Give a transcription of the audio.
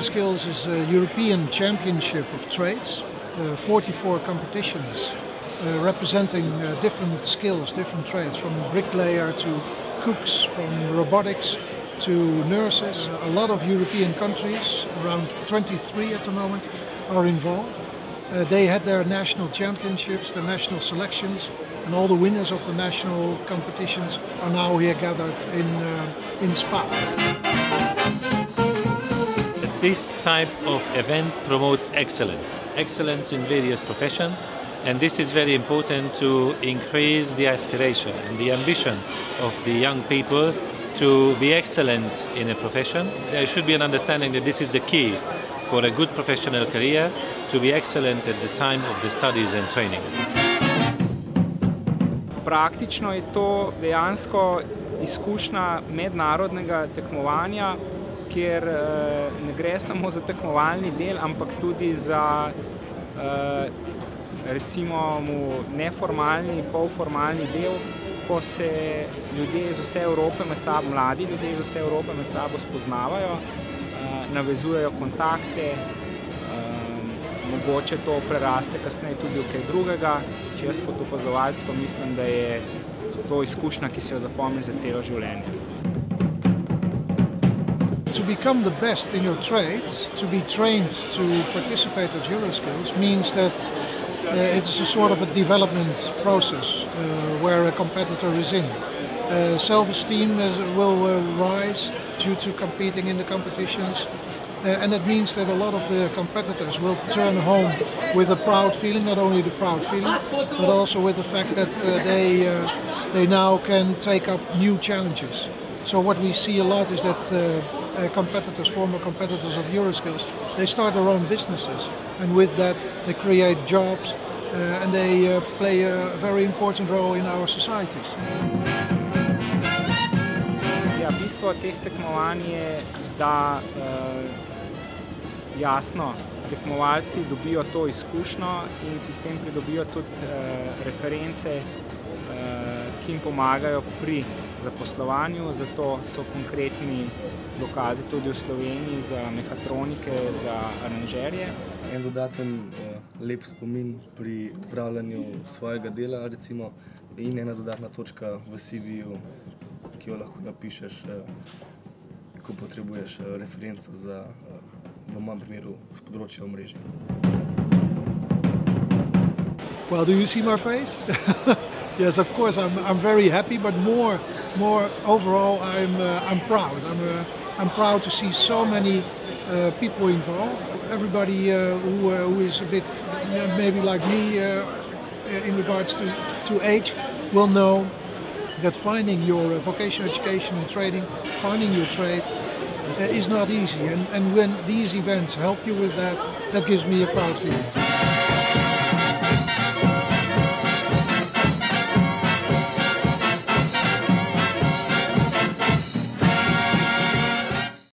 EuroSkills is a European Championship of Trades, 44 competitions representing different skills, different trades, from bricklayer to cooks, from robotics to nurses. A lot of European countries, around 23 at the moment, are involved. They had their national championships, their national selections, and all the winners of the national competitions are now here gathered in Spa. This type of event promotes excellence, excellence in various professions, and this is very important to increase the aspiration and the ambition of the young people to be excellent in a profession. There should be an understanding that this is the key for a good professional career, to be excellent at the time of the studies and training. Praktično je to dejansko izkušnja mednarodnega tekmovanja, kjer ne gre samo za tekmovalni del, ampak tudi za recimo neformalni, polformalni del, ko se ljudje iz vse Evrope med sabo, mladi ljudje iz vse Evrope med sabo spoznavajo, navezujejo kontakte, mogoče to preraste kasneje tudi v kaj drugega. Če jaz kot opazovalec pa mislim, da je to izkušnja, ki si jo zapomniš za celo življenje. To become the best in your trade, to be trained to participate at EuroSkills, means that it's a sort of a development process where a competitor is in. Self-esteem will rise due to competing in the competitions, and that means that a lot of the competitors will turn home with a proud feeling, not only the proud feeling, but also with the fact that they now can take up new challenges. So what we see a lot is that competitors, former competitors of EuroSkills, they start their own businesses, and with that they create jobs and they play a very important role in our societies. Ja, bistvo teh tekmovanj je, da jasno, tekmovalci dobijo to izkušnjo in si s tem pridobijo tudi reference, ki jim pomagajo pri zaposlovanju, zato so konkretni dokazi tudi v Sloveniji za mehatronike, za aranžerje. En dodaten lep spomin pri upravljanju svojega dela, recimo, in ena dodatna točka v CV-ju, ki jo lahko napišeš, ko potrebuješ referenco za, v mojem primeru, z področja omrežja. Well, do you see my face? Yes, of course, I'm very happy, but more overall, I'm proud. I'm proud to see so many people involved. Everybody who is a bit maybe like me in regards to age will know that finding your vocational education and training, finding your trade is not easy. And when these events help you with that, that gives me a proud feeling.